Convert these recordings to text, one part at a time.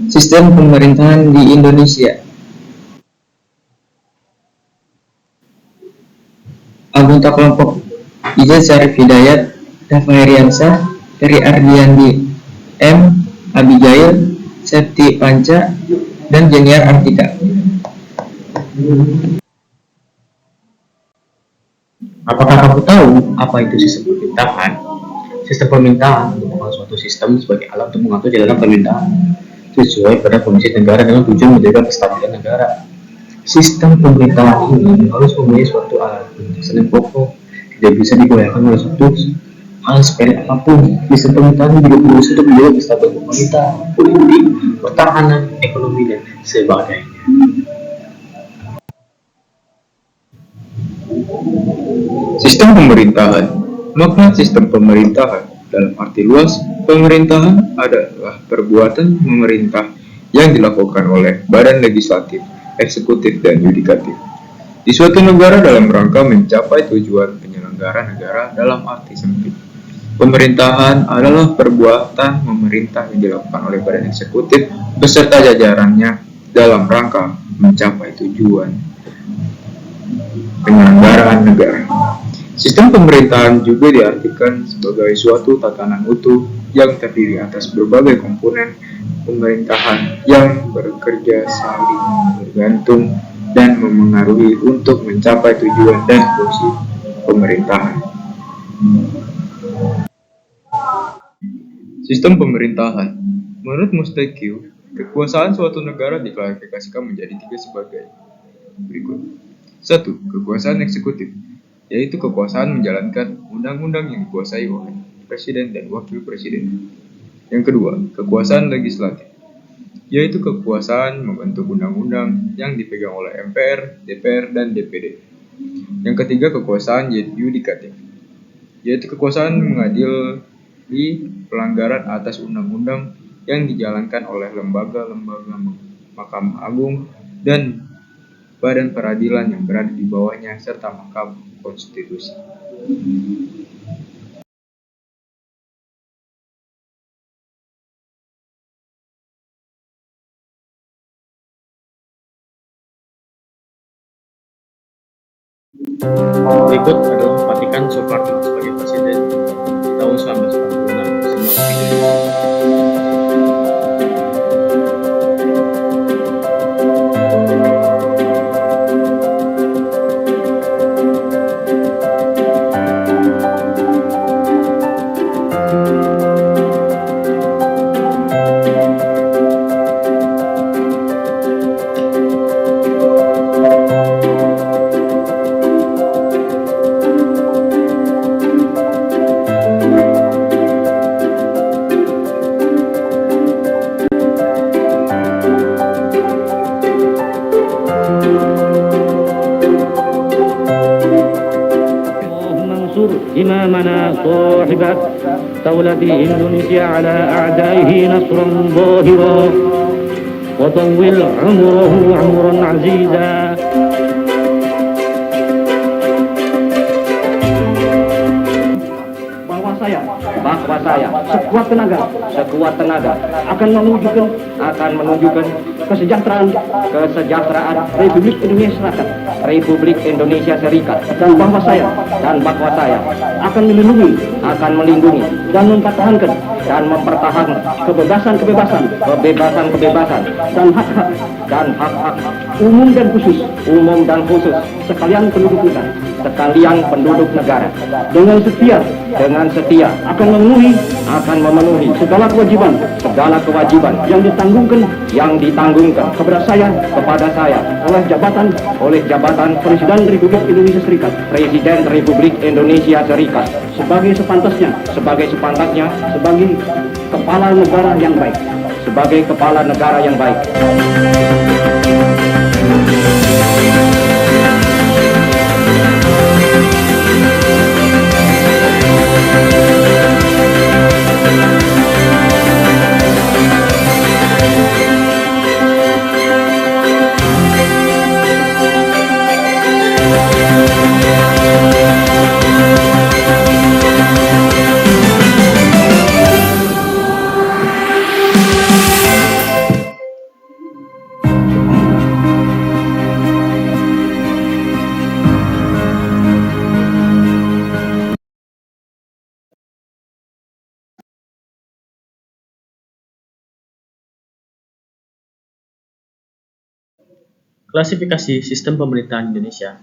Sistem pemerintahan di Indonesia. Anggota kelompok: Ijaz Syarif Hidayat, Dafa Heriansyah, Ferry Ardiandi, M. Abigail, Septi Panca, dan Jeniar Artika. Apakah kamu tahu apa itu sistem pemerintahan? Sistem pemerintahan merupakan suatu sistem sebagai alat untuk mengatur jalannya pemerintahan sesuai pada fungsi negara dengan tujuan menjaga kestabilan negara. Sistem pemerintahan ini harus mempunyai suatu alat batasan yang pokok, tidak bisa digoyahkan oleh suatu hal sepele apapun. Sistem pemerintahan juga berfungsi untuk menjaga kestabilan pemerintah, politik, pertahanan, ekonomi, dan sebagainya. Sistem pemerintahan. Makna sistem pemerintahan dalam arti luas, pemerintahan adalah perbuatan memerintah yang dilakukan oleh badan legislatif, eksekutif, dan yudikatif di suatu negara dalam rangka mencapai tujuan penyelenggara negara dalam arti sempit. Pemerintahan adalah perbuatan memerintah yang dilakukan oleh badan eksekutif beserta jajarannya dalam rangka mencapai tujuan penyelenggaraan negara. Sistem pemerintahan juga diartikan sebagai suatu tatanan utuh yang terdiri atas berbagai komponen pemerintahan yang bekerja saling bergantung dan memengaruhi untuk mencapai tujuan dan fungsi pemerintahan. Sistem pemerintahan. Menurut Mustekiu, kekuasaan suatu negara diklasifikasikan menjadi tiga sebagai berikut. 1. Kekuasaan eksekutif, yaitu kekuasaan menjalankan undang-undang yang dikuasai oleh presiden dan wakil presiden. Yang kedua, kekuasaan legislatif, yaitu kekuasaan membentuk undang-undang yang dipegang oleh MPR, DPR, dan DPD. Yang ketiga, kekuasaan yudikatif, yaitu kekuasaan mengadili pelanggaran atas undang-undang yang dijalankan oleh lembaga-lembaga Mahkamah Agung dan badan peradilan yang berada di bawahnya serta Mahkamah Konstitusi. Berikut adalah pelantikan Soekarno sebagai presiden di tahun 1946. Simak videonya. إمامنا صاحب دولة إندونيسيا على أعدائه نصرا ظاهرا وطول عمره عمرا عزيزا. Bahwa saya sekuat tenaga akan menunjukkan kesejahteraan Republik Indonesia Serikat dan bahwa saya akan melindungi dan mempertahankan kebebasan dan hak-hak umum dan khusus sekalian penduduk negara dengan setia akan memenuhi segala kewajiban yang ditanggungan kepada saya oleh jabatan Presiden Republik Indonesia Serikat sebagai sepantasnya sebagai kepala negara yang baik. Klasifikasi sistem pemerintahan Indonesia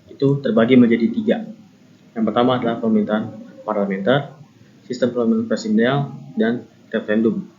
itu terbagi menjadi 3. Yang pertama adalah pemerintahan parlementer, sistem pemerintahan presidensial, dan referendum.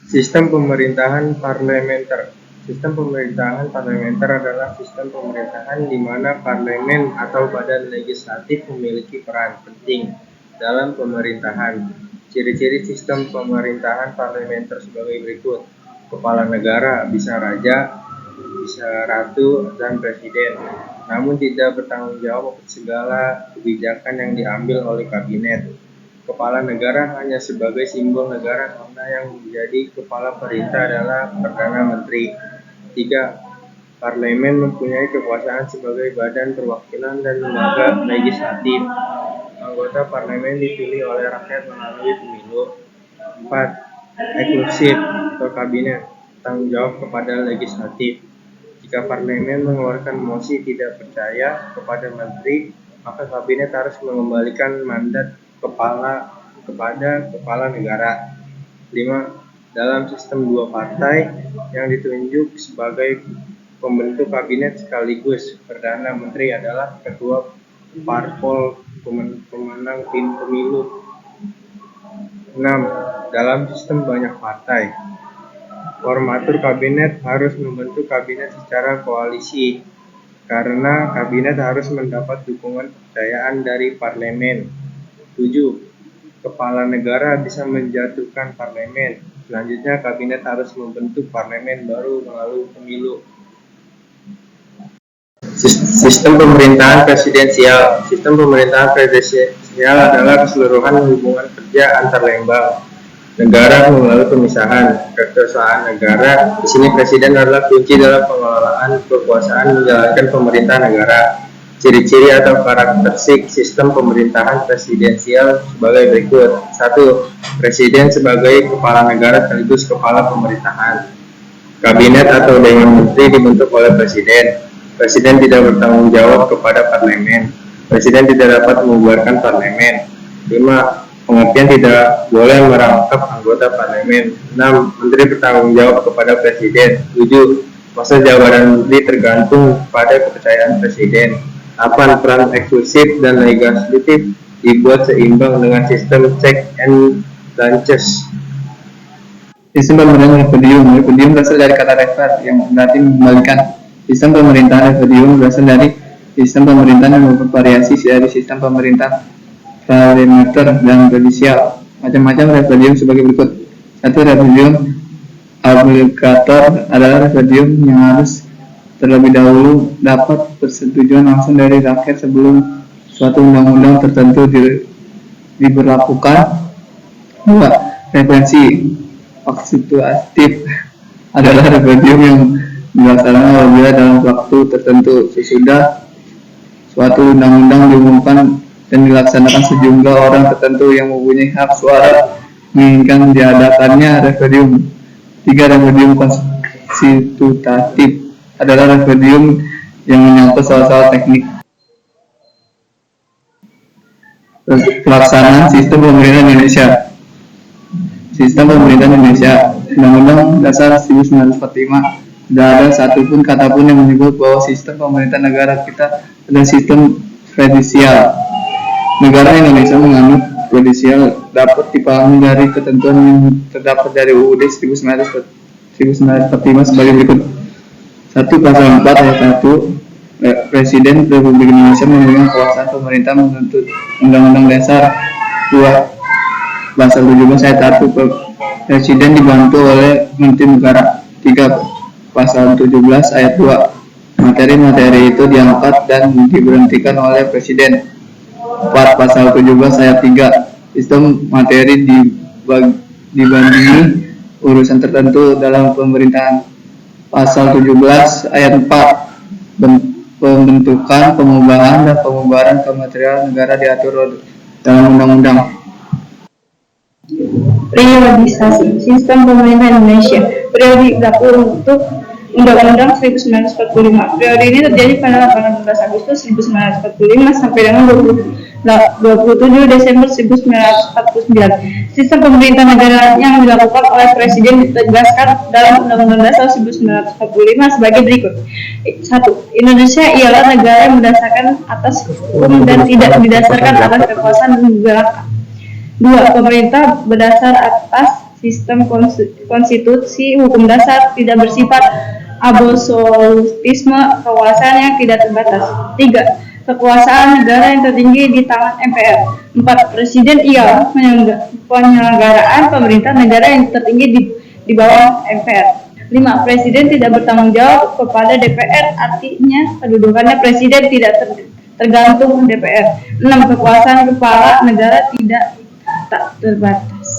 Sistem pemerintahan parlementer. Sistem pemerintahan parlementer adalah sistem pemerintahan di mana parlemen atau badan legislatif memiliki peran penting dalam pemerintahan. Ciri-ciri sistem pemerintahan parlementer sebagai berikut. Kepala negara bisa raja, bisa ratu, dan presiden, namun tidak bertanggung jawab atas segala kebijakan yang diambil oleh kabinet. Kepala negara hanya sebagai simbol negara karena yang menjadi kepala pemerintah adalah Perdana Menteri. 3. Parlemen mempunyai kekuasaan sebagai badan perwakilan dan lembaga legislatif. Anggota parlemen dipilih oleh rakyat melalui pemilu. 4. Eksklusif atau kabinet, tanggung jawab kepada legislatif. Jika parlemen mengeluarkan mosi tidak percaya kepada menteri, maka kabinet harus mengembalikan mandat kepada kepala negara. 5. Dalam sistem 2 partai yang ditunjuk sebagai pembentuk kabinet sekaligus Perdana Menteri adalah ketua parpol pemenang pemilu. 6. Dalam sistem banyak partai, formatur kabinet harus membentuk kabinet secara koalisi karena kabinet harus mendapat dukungan kepercayaan dari parlemen. 7. Kepala negara bisa menjatuhkan parlemen. Selanjutnya, kabinet harus membentuk parlemen baru melalui pemilu. Sistem pemerintahan presidensial. Sistem pemerintahan presidensial adalah keseluruhan hubungan kerja antar lembang negara melalui pemisahan kekuasaan negara. Di sini presiden adalah kunci dalam pengelolaan kekuasaan menjalankan pemerintah negara. Ciri-ciri atau karakteristik sistem pemerintahan presidensial sebagai berikut. 1. Presiden sebagai kepala negara sekaligus kepala pemerintahan. Kabinet atau dewan menteri dibentuk oleh presiden. Presiden tidak bertanggung jawab kepada parlemen. Presiden tidak dapat membubarkan parlemen. 5. Pengertian tidak boleh merangkap anggota parlemen. 6. Menteri bertanggung jawab kepada presiden. 7. Masa jabatan menteri tergantung pada kepercayaan presiden. 8. Peran eksklusif dan legislatif dibuat seimbang dengan sistem check and balances. Sistem pemerintahan referendum berasal dari kata refer yang berarti mengembalikan. Sistem pemerintahan referendum berasal dari sistem pemerintahan yang bervariasi dari sistem pemerintahan parlementer dan presidensial. Macam-macam referendum sebagai berikut. 1. Referendum obligator adalah referendum yang harus terlebih dahulu dapat persetujuan langsung dari rakyat sebelum suatu undang-undang tertentu diberlakukan. 2. Referensi konstitutif adalah referendum yang dilaksanakan apabila dalam waktu tertentu sesudah suatu undang-undang diumumkan dan dilaksanakan sejumlah orang tertentu yang mempunyai hak suara menginginkan diadakannya referendum. 3. Referendum konstitutif adalah referendum yang menyangkut soal-soal teknik. Pelaksanaan sistem pemerintahan Indonesia. Sistem pemerintahan Indonesia. Undang-Undang Dasar 1945. Tidak ada satupun kata pun yang menyebut bahwa sistem pemerintahan negara kita adalah sistem presidensial. Negara Indonesia menganut presidensial dapat dipahami dari ketentuan yang terdapat dari UUD 1945 sebagai berikut. 1. Pasal 4 ayat 1. Presiden Republik Indonesia memegang kekuasaan pemerintah menuntut Undang-Undang Dasar 2. Pasal 17 ayat 1. Presiden dibantu oleh Menteri Negara. 3. Pasal 17 ayat 2. Materi-materi itu diangkat dan diberhentikan oleh Presiden. 4. Pasal 17 ayat 3. Sistem materi dibandingi urusan tertentu dalam pemerintahan. Pasal 17 ayat 4. Pembentukan, pengubahan, dan pemubaran kementerian negara diatur dalam undang-undang. Periodisasi sistem pemerintahan Indonesia. Periode berlaku untuk Undang-Undang 1945. Periode ini terjadi pada 18 Agustus 1945 sampai dengan 27 Desember 1949. Sistem pemerintah negara yang dilakukan oleh Presiden ditegaskan dalam Undang-Undang Dasar 1945 sebagai berikut. 1. Indonesia ialah negara yang berdasarkan atas hukum dan tidak didasarkan atas kekuasaan negara. 2. Pemerintah berdasar atas sistem konstitusi hukum dasar tidak bersifat absolutisme, kekuasaan yang tidak terbatas. 3. Kekuasaan negara yang tertinggi di tangan MPR. 4. Presiden ialah penyelenggaraan pemerintah negara yang tertinggi di bawah MPR. 5. Presiden tidak bertanggung jawab kepada DPR, artinya kedudukannya presiden tidak tergantung DPR. 6. Kekuasaan kepala negara tak terbatas.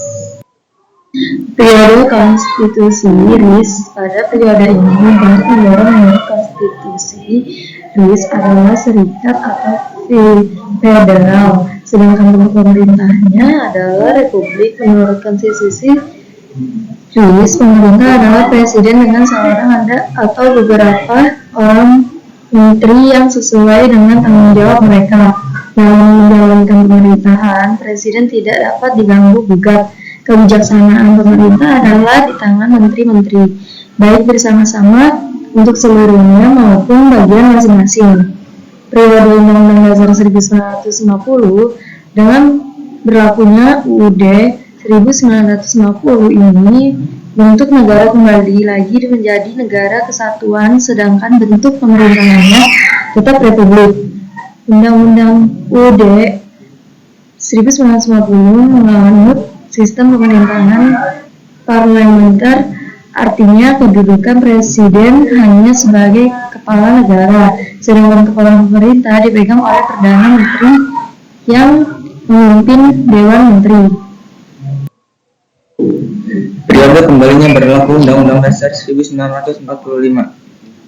Periode konstitusi RIS. Pada periode ini banyak negara menurut konstitusi RIS adalah serikat atau federal, sedangkan bentuk pemerintahnya adalah republik. Menurut konstitusi RIS, pemerintah adalah presiden dengan seorang atau beberapa orang menteri yang sesuai dengan tanggung jawab mereka. Dalam menjalankan pemerintahan, presiden tidak dapat diganggu gugat. Kebijaksanaan pemerintah adalah di tangan menteri-menteri, baik bersama-sama untuk seluruhnya maupun bagian masing-masing. Periode Undang-Undang Dasar 1950 dengan berlakunya UUD 1950 ini, bentuk negara kembali lagi menjadi negara kesatuan, sedangkan bentuk pemerintahannya tetap republik. Undang-Undang UUD 1950 menganut sistem pemerintahan parlementer, artinya kedudukan presiden hanya sebagai kepala negara, sedangkan kepala pemerintah dipegang oleh Perdana Menteri yang memimpin Dewan Menteri. Periode kembalinya berlaku Undang-Undang Dasar 1945.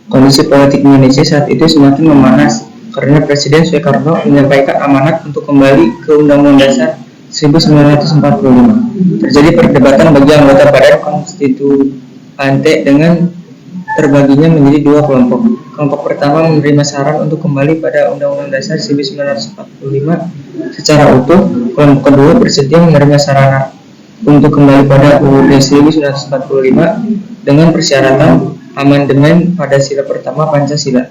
Kondisi politik Indonesia saat itu semakin memanas karena Presiden Soekarno menyampaikan amanat untuk kembali ke Undang-Undang Dasar 1945. Terjadi perdebatan bagi anggota Badan Konstituante dengan terbaginya menjadi dua kelompok. Kelompok pertama menerima saran untuk kembali pada Undang-Undang Dasar 1945 secara utuh. Kelompok kedua bersedia menerima saran untuk kembali pada UUD 1945 dengan persyaratan amandemen pada sila pertama Pancasila.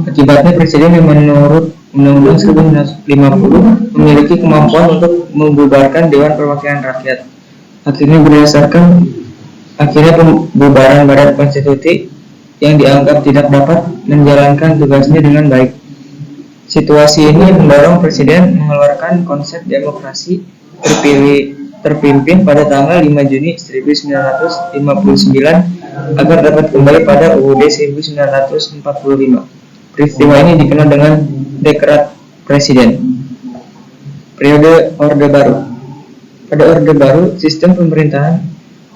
Akibatnya Presiden yang menurut Undang-Undang 1950 memiliki kemampuan untuk membubarkan Dewan Perwakilan Rakyat. Akhirnya pembubaran Badan Konstitusi yang dianggap tidak dapat menjalankan tugasnya dengan baik. Situasi ini mendorong Presiden mengeluarkan konsep demokrasi terpimpin pada tanggal 5 Juni 1959 agar dapat kembali pada UUD 1945. Peristiwa ini dikenal dengan Dekret Presiden. Periode Orde Baru. Pada Orde Baru, sistem pemerintahan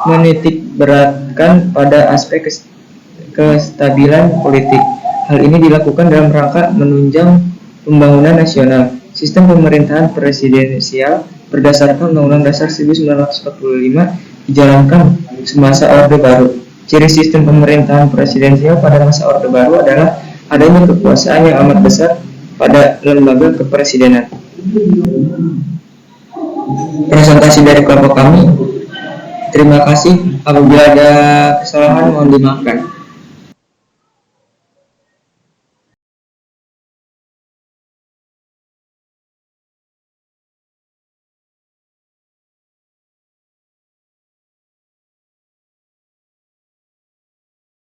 menitik beratkan pada aspek kestabilan politik. Hal ini dilakukan dalam rangka menunjang pembangunan nasional. Sistem pemerintahan presidensial berdasarkan Undang-Undang Dasar 1945 dijalankan semasa Orde Baru. Ciri sistem pemerintahan presidensial pada masa Orde Baru adalah adanya kekuasaan yang amat besar pada lembaga kepresidenan. Presentasi dari kelompok kami. Terima kasih. Apabila ada kesalahan mohon dimaafkan.